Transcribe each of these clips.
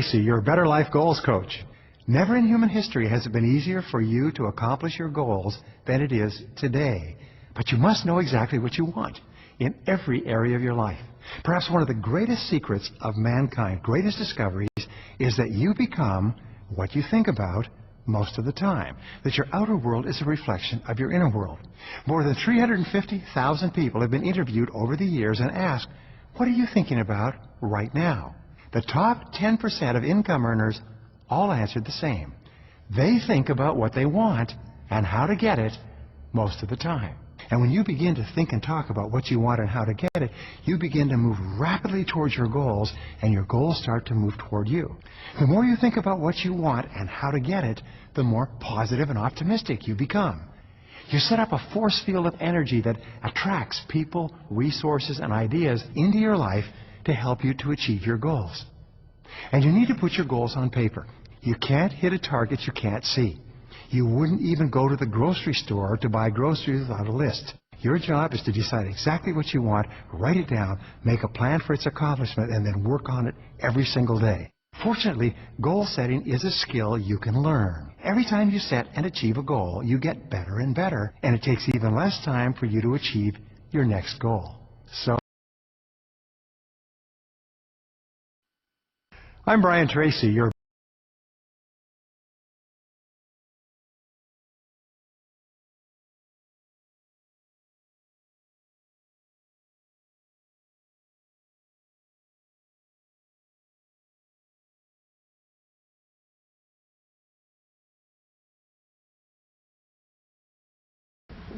Tracy, your Better Life Goals coach. Never in human history has it been easier for you to accomplish your goals than it is today. But you must know exactly what you want in every area of your life. Perhaps one of the greatest secrets of mankind, greatest discoveries, is that you become what you think about most of the time. That your outer world is a reflection of your inner world. More than 350,000 people have been interviewed over the years and asked, what are you thinking about right now? The top 10% of income earners all answered the same. They think about what they want and how to get it most of the time. And when you begin to think and talk about what you want and how to get it, you begin to move rapidly towards your goals, and your goals start to move toward you. The more you think about what you want and how to get it, the more positive and optimistic you become. You set up a force field of energy that attracts people, resources, and ideas into your life to help you to achieve your goals. And you need to put your goals on paper. You can't hit a target you can't see. You wouldn't even go to the grocery store to buy groceries without a list. Your job is to decide exactly what you want, write it down, make a plan for its accomplishment, and then work on it every single day. Fortunately, goal setting is a skill you can learn. Every time you set and achieve a goal, you get better and better, and it takes even less time for you to achieve your next goal. So, I'm Brian Tracy, your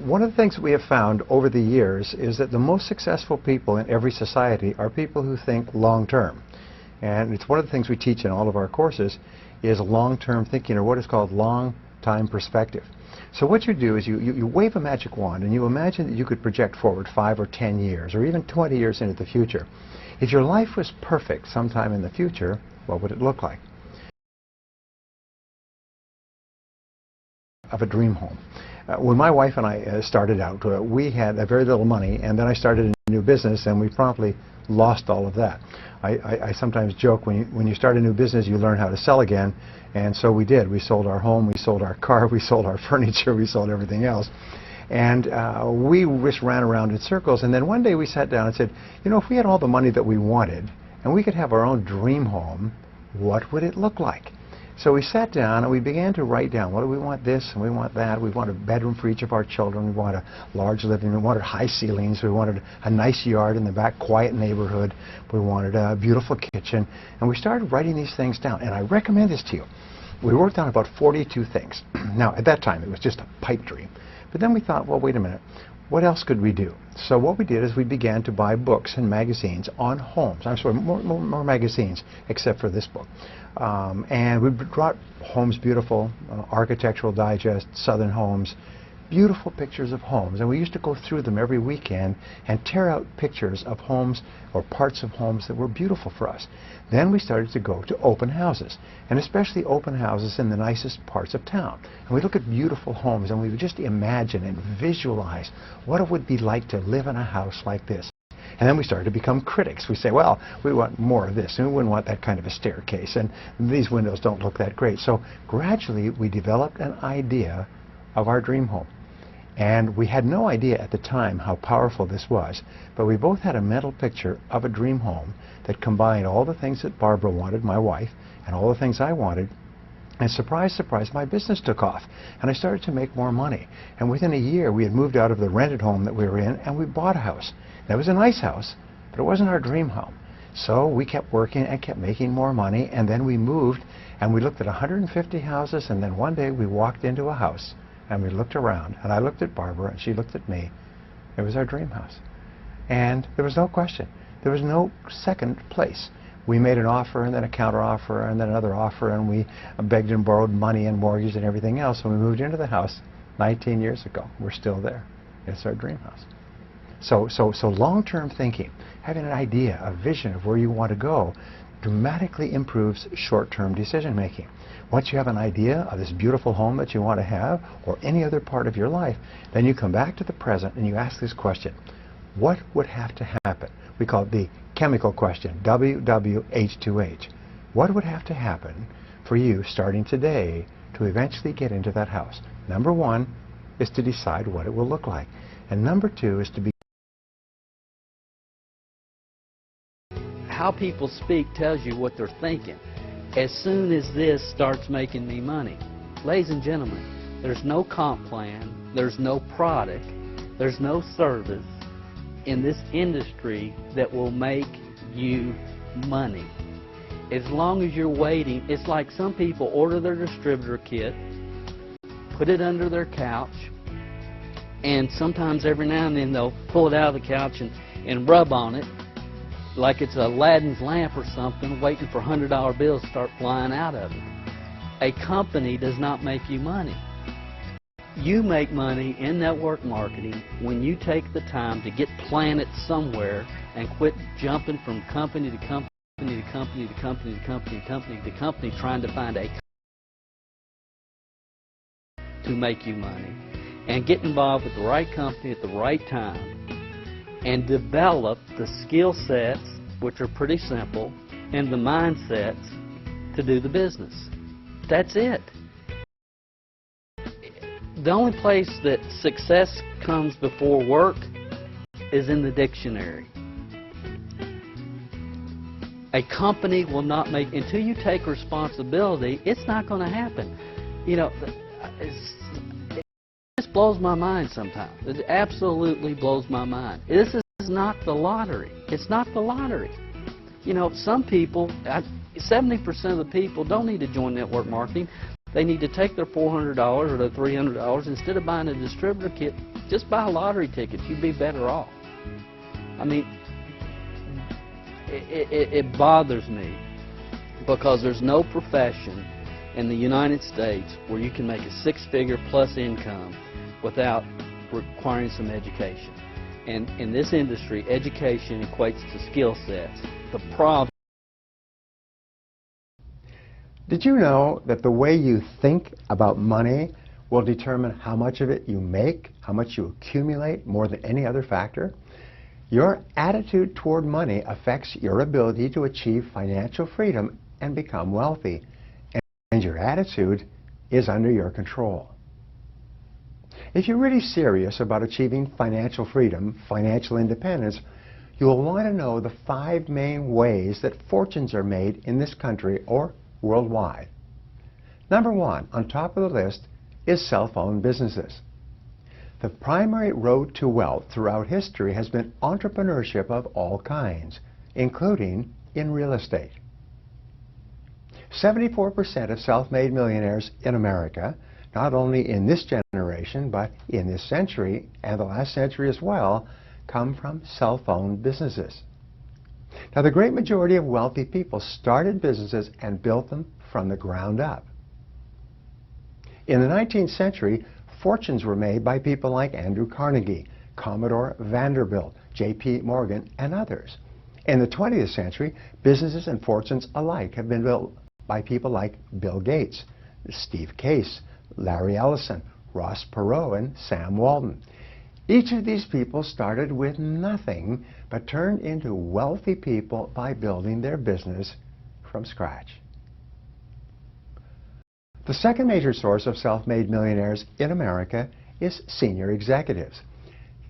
One of the things that we have found over the years is that the most successful people in every society are people who think long-term. And it's one of the things we teach in all of our courses is long-term thinking, or what is called long-time perspective. So what you do is you wave a magic wand and you imagine that you could project forward 5 or 10 years or even 20 years into the future. If your life was perfect sometime in the future, what would it look like? Of a dream home. When my wife and I started out, we had very little money, and then I started a new business, and we promptly lost all of that. I sometimes joke, when you start a new business, you learn how to sell again, and so we did. We sold our home, we sold our car, we sold our furniture, we sold everything else. And we just ran around in circles, and then one day we sat down and said, you know, if we had all the money that we wanted, and we could have our own dream home, what would it look like? So we sat down and we began to write down, what do we want this and we want that. We want a bedroom for each of our children. We want a large living room. We wanted high ceilings. We wanted a nice yard in the back, quiet neighborhood. We wanted a beautiful kitchen. And we started writing these things down. And I recommend this to you. We worked on about 42 things. Now, at that time, it was just a pipe dream. But then we thought, well, wait a minute. What else could we do? So what we did is we began to buy books and magazines on homes. I'm sorry, more magazines, except for this book. And we brought Homes Beautiful, Architectural Digest, Southern Homes, beautiful pictures of homes. And we used to go through them every weekend and tear out pictures of homes or parts of homes that were beautiful for us. Then we started to go to open houses, and especially open houses in the nicest parts of town. And we look at beautiful homes, and we would just imagine and visualize what it would be like to live in a house like this. And then we started to become critics. We say, well, we want more of this, and we wouldn't want that kind of a staircase, and these windows don't look that great. So gradually we developed an idea of our dream home. And we had no idea at the time how powerful this was, but we both had a mental picture of a dream home that combined all the things that Barbara wanted, my wife, and all the things I wanted. And surprise, surprise, my business took off, and I started to make more money. And within a year, we had moved out of the rented home that we were in, and we bought a house. That was a nice house, but it wasn't our dream home. So we kept working and kept making more money, and then we moved, and we looked at 150 houses, and then one day we walked into a house, and we looked around, and I looked at Barbara, and she looked at me. It was our dream house. And there was no question. There was no second place. We made an offer, and then a counter offer, and then another offer, and we begged and borrowed money and mortgage and everything else, and we moved into the house 19 years ago. We're still there. It's our dream house. So long-term thinking, having an idea, a vision of where you want to go, dramatically improves short-term decision-making. Once you have an idea of this beautiful home that you want to have, or any other part of your life, then you come back to the present and you ask this question: what would have to happen? We call it the chemical question, WWH2H. What would have to happen for you starting today to eventually get into that house? Number one is to decide what it will look like. And number two is to be... How people speak tells you what they're thinking. As soon as this starts making me money, ladies and gentlemen, there's no comp plan, there's no product, there's no service in this industry that will make you money. As long as you're waiting, it's like some people order their distributor kit, put it under their couch, and sometimes every now and then they'll pull it out of the couch and rub on it like it's Aladdin's lamp or something, waiting for $100 bills to start flying out of it. A company does not make you money. You make money in network marketing when you take the time to get planted somewhere and quit jumping from company to company to company to company to company to company to company trying to find a to make you money, and get involved with the right company at the right time and develop the skill sets, which are pretty simple, and the mindsets to do the business. That's it. The only place that success comes before work is in the dictionary. A company will not make, until you take responsibility, it's not going to happen. You know, it just blows my mind sometimes. It absolutely blows my mind. This is not the lottery. It's not the lottery. You know, some people, 70% of the people don't need to join network marketing. They need to take their $400 or their $300, instead of buying a distributor kit, just buy a lottery ticket. You'd be better off. I mean, it bothers me because there's no profession in the United States where you can make a six-figure plus income without requiring some education. And in this industry, education equates to skill sets. The problem. Did you know that the way you think about money will determine how much of it you make, how much you accumulate, more than any other factor? Your attitude toward money affects your ability to achieve financial freedom and become wealthy. And your attitude is under your control. If you're really serious about achieving financial freedom, financial independence, you will want to know the 5 main ways that fortunes are made in this country or worldwide. Number 1 on top of the list is self-owned businesses. The primary road to wealth throughout history has been entrepreneurship of all kinds, including in real estate. 74% of self-made millionaires in America, not only in this generation, but in this century and the last century as well, come from self-owned businesses. Now, the great majority of wealthy people started businesses and built them from the ground up. In the 19th century, fortunes were made by people like Andrew Carnegie, Commodore Vanderbilt, J.P. Morgan, and others. In the 20th century, businesses and fortunes alike have been built by people like Bill Gates, Steve Case, Larry Ellison, Ross Perot, and Sam Walton. Each of these people started with nothing but turned into wealthy people by building their business from scratch. The second major source of self-made millionaires in America is senior executives.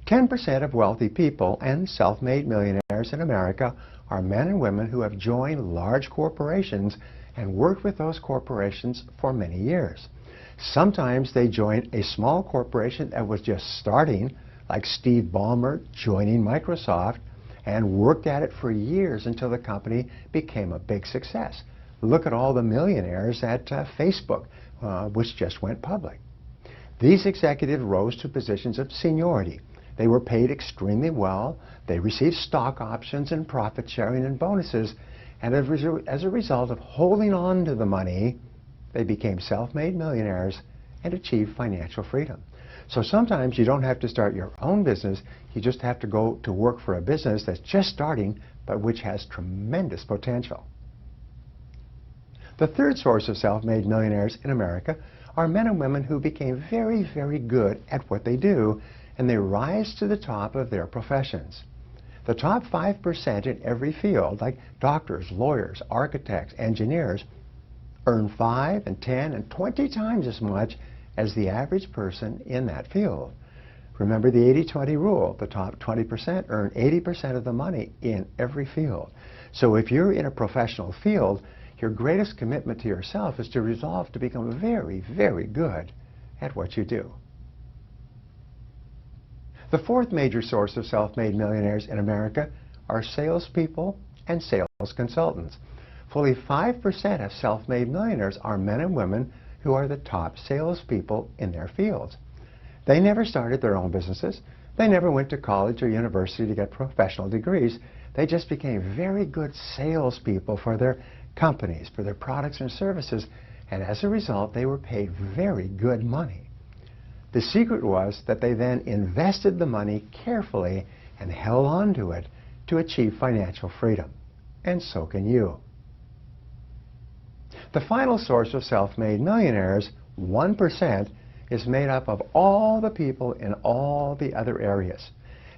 10% of wealthy people and self-made millionaires in America are men and women who have joined large corporations and worked with those corporations for many years. Sometimes they join a small corporation that was just starting, like Steve Ballmer joining Microsoft, and worked at it for years until the company became a big success. Look at all the millionaires at Facebook, which just went public. These executives rose to positions of seniority. They were paid extremely well. They received stock options and profit sharing and bonuses. And as a result of holding on to the money, they became self-made millionaires and achieved financial freedom. So sometimes you don't have to start your own business. You just have to go to work for a business that's just starting, but which has tremendous potential. The third source of self-made millionaires in America are men and women who became very, very good at what they do, and they rise to the top of their professions. The top 5% in every field, like doctors, lawyers, architects, engineers, earn 5 and 10 and 20 times as much as the average person in that field. Remember the 80-20 rule. The top 20% earn 80% of the money in every field. So if you're in a professional field, your greatest commitment to yourself is to resolve to become very, very good at what you do. The fourth major source of self-made millionaires in America are salespeople and sales consultants. Fully 5% of self-made millionaires are men and women who are the top salespeople in their fields. They never started their own businesses. They never went to college or university to get professional degrees. They just became very good salespeople for their companies, for their products and services, and as a result, they were paid very good money. The secret was that they then invested the money carefully and held on to it to achieve financial freedom. And so can you. The final source of self-made millionaires, 1%, is made up of all the people in all the other areas.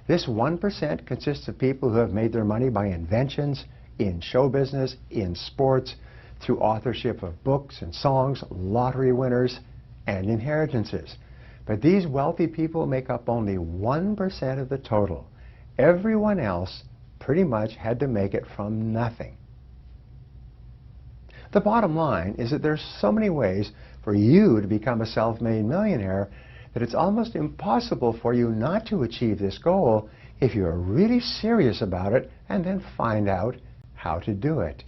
This 1% consists of people who have made their money by inventions, in show business, in sports, through authorship of books and songs, lottery winners, and inheritances. But these wealthy people make up only 1% of the total. Everyone else pretty much had to make it from nothing. The bottom line is that there's so many ways for you to become a self-made millionaire that it's almost impossible for you not to achieve this goal if you're really serious about it and then find out how to do it.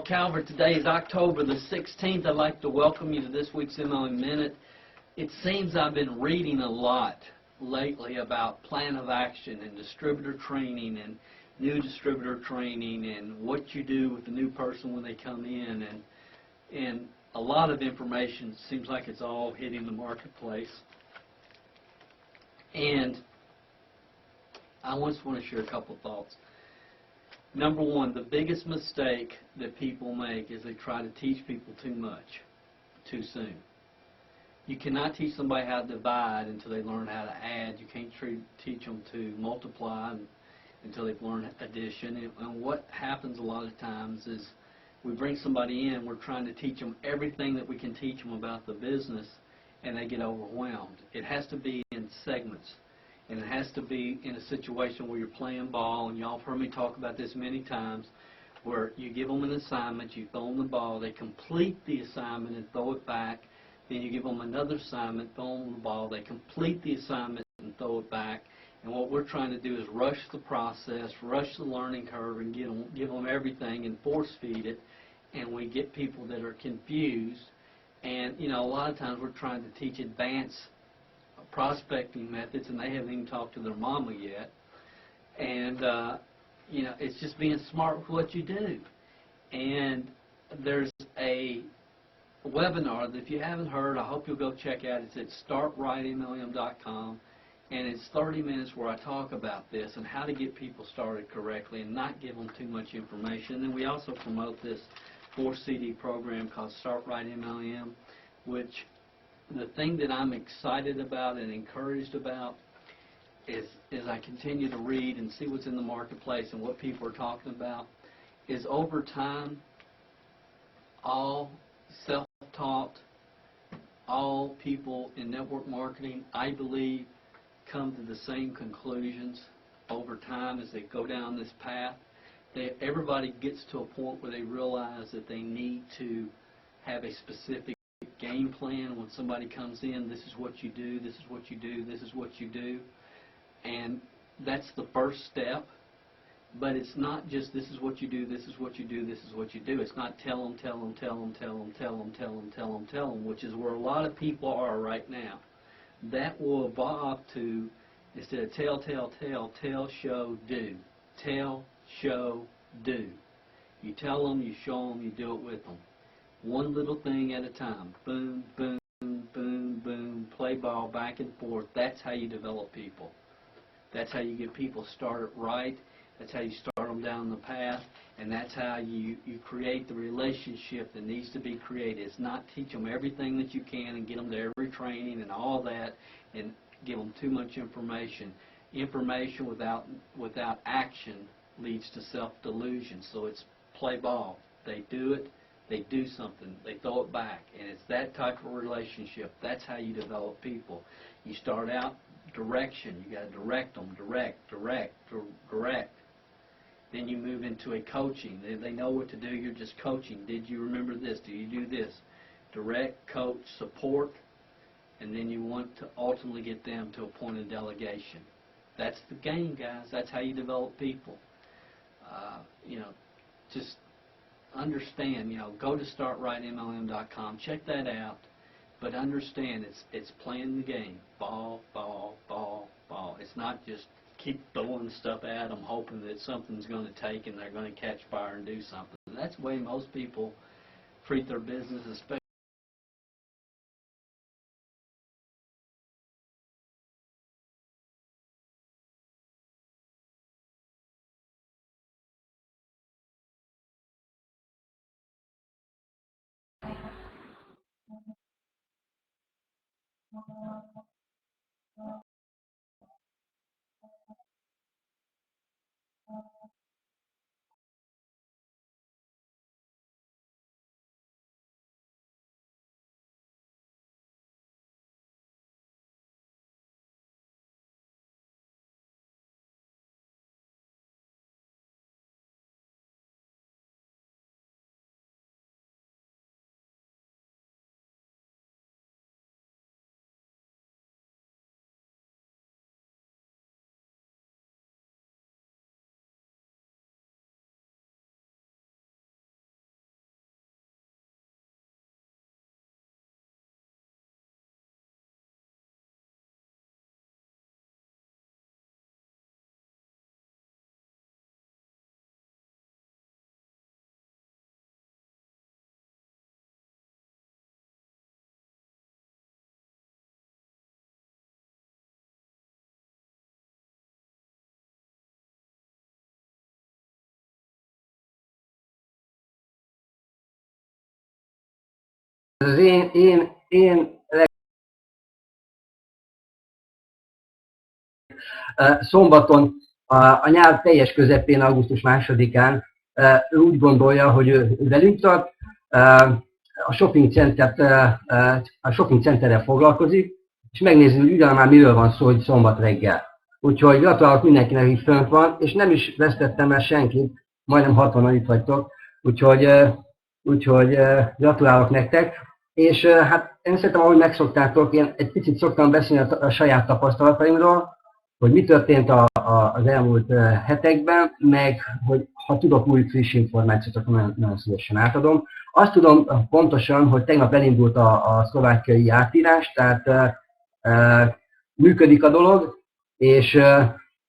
Calvert. Today is October the 16th. I'd like to welcome you to this week's MLM Minute. It seems I've been reading a lot lately about plan of action and distributor training and new distributor training and what you do with the new person when they come in, and a lot of information seems like it's all hitting the marketplace. And I just want to share a couple of thoughts. Number one, the biggest mistake that people make is they try to teach people too much, too soon. You cannot teach somebody how to divide until they learn how to add. You can't teach them to multiply until they've learned addition. And what happens a lot of times is we bring somebody in, we're trying to teach them everything that we can teach them about the business, and they get overwhelmed. It has to be in segments. And it has to be in a situation where you're playing ball, and y'all have heard me talk about this many times, where you give them an assignment, you throw them the ball, they complete the assignment and throw it back, then you give them another assignment, throw them the ball, they complete the assignment and throw it back. And what we're trying to do is rush the process, rush the learning curve, and give them everything and force feed it, and we get people that are confused. And, you know, a lot of times we're trying to teach advanced prospecting methods, and they haven't even talked to their mama yet. And, you know, it's just being smart with what you do. And there's a webinar that if you haven't heard, I hope you'll go check out. It's at startrightmlm.com, and it's 30 minutes where I talk about this and how to get people started correctly and not give them too much information. And then we also promote this 4-CD program called Start Right MLM, which the thing that I'm excited about and encouraged about is I continue to read and see what's in the marketplace and what people are talking about, is over time, all self-taught, all people in network marketing, I believe, come to the same conclusions over time as they go down this path. Everybody gets to a point where they realize that they need to have a specific game plan. When somebody comes in, this is what you do, this is what you do, this is what you do. And that's the first step. But it's not just this is what you do, this is what you do, this is what you do. It's not tell them, tell them, tell them, tell them, tell them, tell them, tell them, tell them, which is where a lot of people are right now. That will evolve to, instead of tell, tell, tell, tell, show, do. Tell, show, do. You tell them, you show them, you do it with them. One little thing at a time. Boom, boom, boom, boom. Play ball back and forth. That's how you develop people. That's how you get people started right. That's how you start them down the path. And that's how you create the relationship that needs to be created. It's not teach them everything that you can and get them to every training and all that and give them too much information. Information without action leads to self-delusion. So it's play ball. They do it. They do something. They throw it back. And it's that type of relationship. That's how you develop people. You start out direction. You got to direct them. Direct, direct, direct. Then you move into a coaching. They know what to do. You're just coaching. Did you remember this? Do you do this? Direct, coach, support. And then you want to ultimately get them to a point of delegation. That's the game, guys. That's how you develop people. Just understand, go to startrightmlm.com, check that out, but understand it's playing the game. Ball, ball, ball, ball. It's not just keep throwing stuff at them, hoping that something's going to take and they're going to catch fire and do something. That's the way most people treat their business, especially. Az én szombaton, a nyár teljes közepén, augusztus 2-án úgy gondolja, hogy ő velünk tart, a shopping centerrel foglalkozik, és megnézni, hogy ugyan már miről van szó, hogy szombat reggel. Úgyhogy gratulálok mindenkinek, aki fönt van, és nem is vesztettem el senkit, majdnem 60-an itt vagytok, úgyhogy gratulálok nektek. És hát én szerintem, ahogy megszoktátok, én egy picit szoktam beszélni a saját tapasztalataimról, hogy mi történt az elmúlt hetekben, meg hogy ha tudok új friss információt, akkor nagyon szívesen átadom. Azt tudom pontosan, hogy tegnap elindult a szlovákiai átírás, tehát működik a dolog, és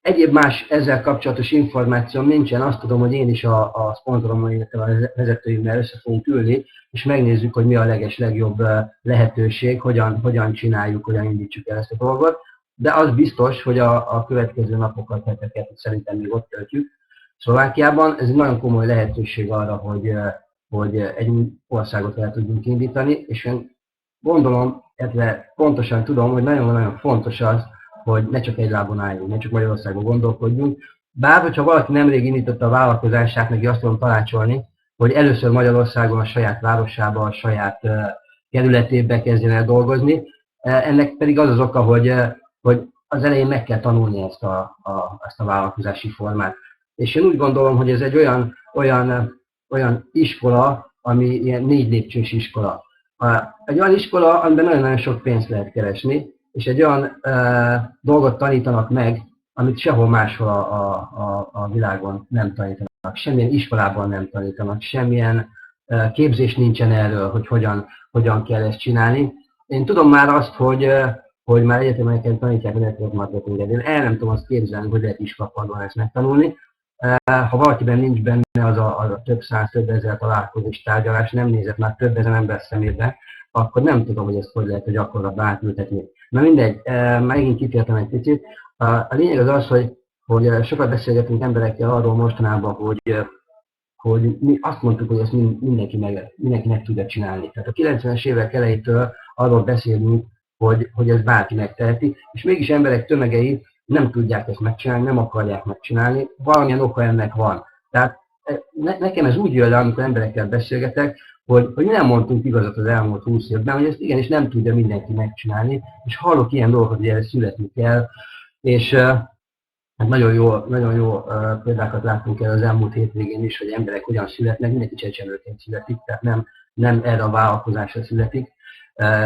egyéb más ezzel kapcsolatos információm nincsen. Azt tudom, hogy én is a szponzorommal, illetve a vezetőimmel össze fogunk ülni, és megnézzük, hogy mi a legjobb lehetőség, hogyan csináljuk, hogyan indítsuk el ezt a dolgot. De az biztos, hogy a következő napokat, heteket szerintem még ott töltjük Szlovákiában. Ez egy nagyon komoly lehetőség arra, hogy egy országot el tudjunk indítani, és én gondolom, illetve pontosan tudom, hogy nagyon-nagyon fontos az, hogy ne csak egy lábon álljunk, ne csak Magyarországon gondolkodjunk. Bár, hogyha valaki nemrég indította a vállalkozását, neki azt tudom tanácsolni, hogy először Magyarországon a saját városába, a saját kerületébe kezdjen el dolgozni. Ennek pedig az az oka, hogy az elején meg kell tanulni ezt a vállalkozási formát. És én úgy gondolom, hogy ez egy olyan iskola, ami ilyen 4 lépcsős iskola. Egy olyan iskola, amiben nagyon-nagyon sok pénzt lehet keresni, és egy olyan dolgot tanítanak meg, amit sehol máshol a világon nem tanítanak. Semmilyen iskolában nem tanítanak, semmilyen képzés nincsen erről, hogy hogyan kell ezt csinálni. Én tudom már azt, hogy már egyetemeken tanítják a network marketinget. Én el nem tudom azt képzelni, hogy lehet iskolapadon ezt megtanulni. Ha valakiben nincs benne az a több száz, több ezer találkozós tárgyalás, nem nézett már több ezer ember szemébe, akkor nem tudom, hogy ezt hogy lehet a gyakorlatba átültetni. Na mindegy, megint kitértem egy picit. A lényeg az az, hogy sokat beszélgetünk emberekkel arról mostanában, hogy mi azt mondtuk, hogy ezt mindenki meg tudja csinálni. Tehát a 90-es évek elejétől arról beszélünk, hogy ez bárki megteheti, és mégis emberek tömegei nem tudják ezt megcsinálni, nem akarják megcsinálni, valamilyen oka ennek van. Tehát nekem ez úgy jön le, amikor emberekkel beszélgetek, hogy mi nem mondtunk igazat az elmúlt 20 évben, hogy ezt igenis nem tudja mindenki megcsinálni, és hallok ilyen dolgokat, hogy erre születni kell, és hát nagyon jó példákat láttunk el az elmúlt hétvégén is, hogy emberek hogyan születnek, mindenki csecsemőként születik, tehát nem erre a vállalkozásra születik,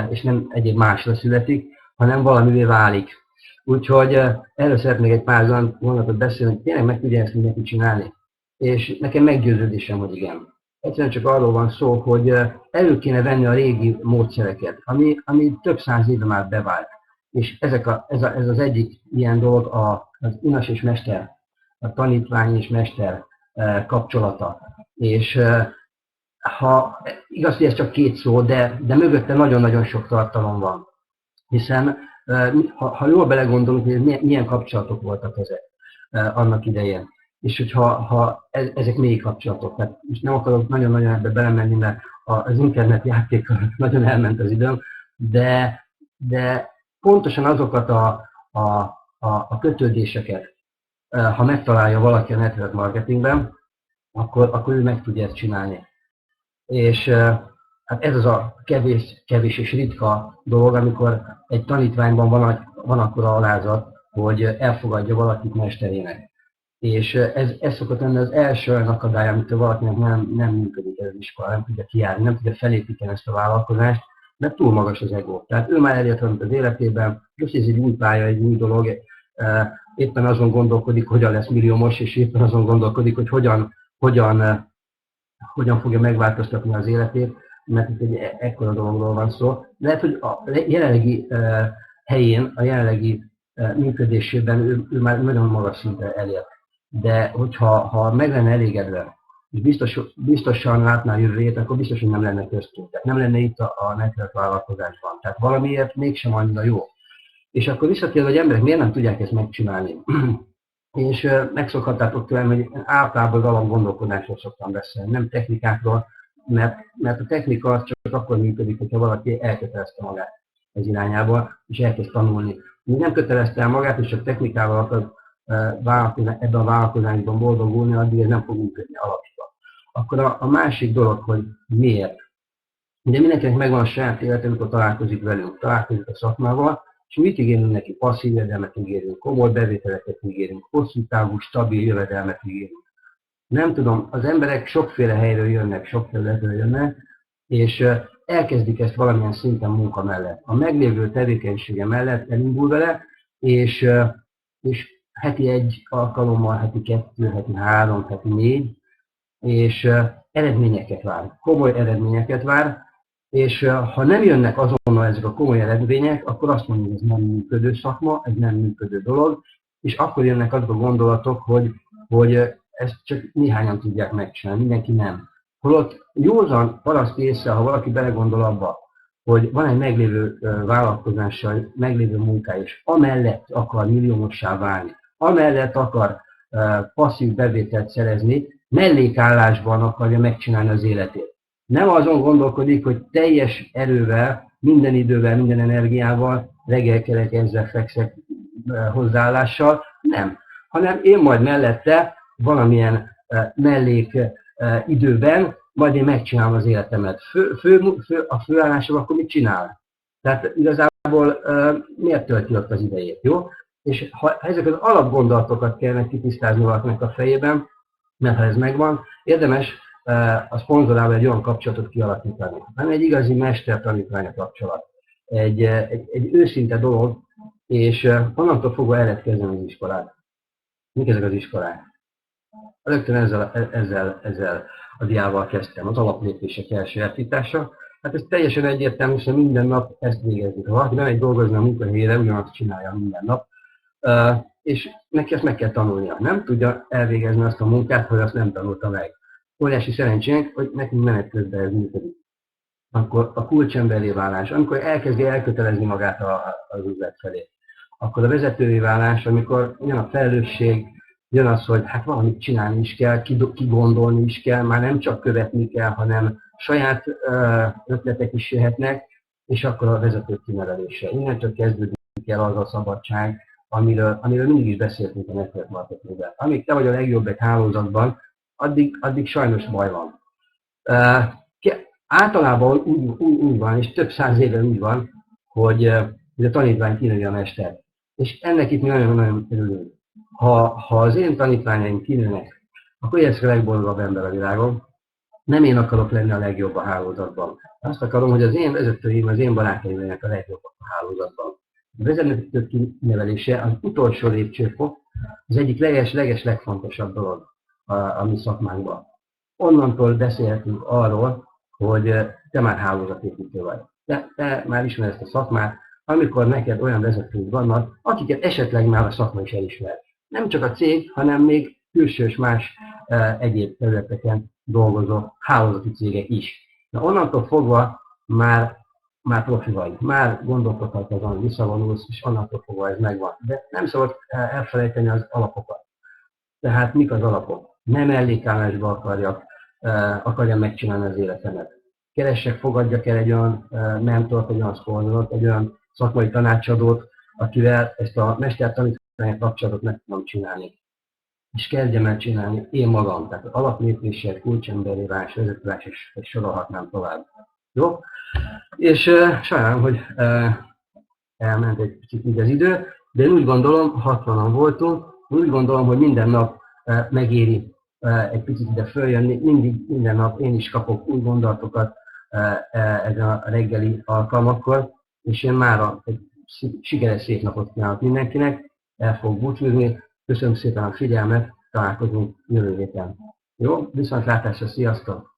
és nem egyéb másra születik, hanem valamivé válik. Úgyhogy erről szeretnék egy pár mondatot beszélni, hogy tényleg meg tudja ezt mindenki csinálni. És nekem meggyőződésem, hogy igen. Egyszerűen csak arról van szó, hogy elő kéne venni a régi módszereket, ami több száz éve már bevált. És ez az egyik ilyen dolog az unas és mester, a tanítvány és mester kapcsolata. És igaz, hogy ez csak két szó, de mögötte nagyon-nagyon sok tartalom van. Hiszen ha jól belegondolunk, hogy milyen kapcsolatok voltak ezek annak idején. És hogyha ezek mély kapcsolatok, tehát most nem akarok nagyon-nagyon ebbe belemenni, mert az internet játékkal nagyon elment az időm, de pontosan azokat a kötődéseket, ha megtalálja valaki a network marketingben, akkor ő meg tudja ezt csinálni. És hát ez az a kevés és ritka dolog, amikor egy tanítványban van akkora alázat, hogy elfogadja valakit mesterének. És ez szokott lenni az első olyan akadály, amitől valakinek nem működik ez az iskola, nem tudja kijárni, nem tudja felépíteni ezt a vállalkozást, mert túl magas az ego. Tehát ő már elért valamit az életében, most ez egy új pálya, egy új dolog, éppen azon gondolkodik, hogyan lesz milliómos, és éppen azon gondolkodik, hogy hogyan fogja megváltoztatni az életét, mert itt egy ekkora dologról van szó. Lehet, hogy a jelenlegi helyén, a jelenlegi működésében ő már nagyon magas szintre elért. De hogyha meg lenne elégedve, és biztosan látná a jövőjét, akkor biztos, hogy nem lenne köztünk. Tehát nem lenne itt a network vállalkozásban. Tehát valamiért mégsem annyira jó. És akkor visszatérve, hogy emberek miért nem tudják ezt megcsinálni. És megszokhattátok tőlem, hogy általában az alapgondolkodásról szoktam beszélni, nem technikákról, mert a technika az csak akkor működik, hogyha valaki elkötelezte magát ez irányába, és elkezd tanulni. Mi nem kötelezte el magát, és csak technikával akar ebben a vállalkozásban boldogulni, addig ez nem fog működni alapban. Akkor a másik dolog, hogy miért. Ugye mindenkinek megvan a saját élete, amikor találkozik velünk, találkozik a szakmával, és mit ígérünk neki? Passzív jövedelmet ígérünk, komoly bevételeket ígérünk, hosszú távú, stabil jövedelmet ígérünk. Nem tudom, az emberek sokféle helyről jönnek, sokféle helyről jönnek, és elkezdik ezt valamilyen szinten munka mellett. A meglévő tevékenysége mellett elindul vele, és heti egy alkalommal, heti 2, heti 3, heti 4, és eredményeket vár, komoly eredményeket vár, és ha nem jönnek azonnal ezek a komoly eredmények, akkor azt mondjuk, hogy ez nem működő szakma, ez nem működő dolog, és akkor jönnek azok a gondolatok, hogy ezt csak néhányan tudják megcsinálni, mindenki nem. Holott józan paraszt észre, ha valaki belegondol abba, hogy van egy meglévő vállalkozással, meglévő munkája, és amellett akar milliómossá válni, amellett akar passzív bevételt szerezni, mellékállásban akarja megcsinálni az életét. Nem azon gondolkodik, hogy teljes erővel, minden idővel, minden energiával, reggelkelek, ezzel fekszek hozzáállással, nem. Hanem én majd mellette valamilyen mellék időben, majd én megcsinálom az életemet. A főállásom akkor mit csinál? Tehát igazából miért tölti ott az idejét, jó? És ha ezek az alapgondolatokat kellene kitisztázni valakinek a fejében, mert ha ez megvan, érdemes a szponzorával egy olyan kapcsolatot kialakítani. Nem egy igazi mester-tanítvány kapcsolat. Egy őszinte dolog, és onnantól fogva el lehet kezdeni az iskolát. Mik ezek az iskolák? Rögtön ezzel a diával kezdtem, az alaplépések elsajátítása. Hát ez teljesen egyértelmű, hiszen minden nap ezt végezzük. Ha valaki bemegy dolgozni a munkahelyére, ugyanazt csinálja minden nap, és neki ezt meg kell tanulnia. Nem tudja elvégezni azt a munkát, hogy azt nem tanulta meg. Óriási szerencsénk, hogy nekünk menet közben ez működik. Akkor a kulcsemberré válás, amikor elkezdi elkötelezni magát az üzlet felé. Akkor a vezetővé válás, amikor jön a felelősség, jön az, hogy hát valamit csinálni is kell, kigondolni is kell, már nem csak követni kell, hanem saját ötletek is jöhetnek, és akkor a vezetők kinevelése. Innentől kezdődik el az a szabadság, amiről mindig is beszéltünk a network marketingben. Amíg te vagy a legjobb egy hálózatban, addig sajnos baj van. Általában úgy van, és több száz éve úgy van, hogy a tanítvány kinője a mester. És ennek itt mi nagyon-nagyon örülünk. Ha az én tanítványaim kinőnek, akkor én leszek a legboldogabb ember a világon. Nem én akarok lenni a legjobb a hálózatban. Azt akarom, hogy az én vezetőim, az én barátaim legyenek a legjobbak a hálózatban. A vezetők kinevelése az utolsó lépcsőfok, az egyik legfontosabb dolog a mi szakmánkban. Onnantól beszélhetünk arról, hogy te már hálózatépítő vagy. Te már ismered ezt a szakmát, amikor neked olyan vezetők vannak, akiket esetleg már a szakma is elismer. Nem csak a cég, hanem még külsős más egyéb területeken dolgozó hálózati cégek is. Na onnantól fogva már profi vagy, már gondolkodhatod azon, hogy visszavonulsz, és onnantól fogva ez megvan. De nem szabad elfelejteni az alapokat. Tehát mik az alapok? Nem mellékállásba akarja megcsinálni az életemet. Keressek, fogadjak el egy olyan mentort, egy olyan szponzorot, egy olyan szakmai tanácsadót, akivel ezt a mester-tanítványi kapcsolatot meg tudom csinálni. És kezdjem el csinálni én magam. Tehát alaplépések, kulcsemberré válás, vezetőválás, és sorolhatnám tovább. Jó? És sajnálom, hogy elment egy kicsit így az idő, de én úgy gondolom, 60-an voltunk, úgy gondolom, hogy minden nap megéri egy picit ide följönni, minden nap én is kapok új gondolatokat ezen a reggeli alkalmakkor, és én mára egy sikeres szép napot kívánok mindenkinek, el fogok búcsúzni, köszönöm szépen a figyelmet, találkozunk jövő héten. Jó? Viszontlátásra, sziasztok!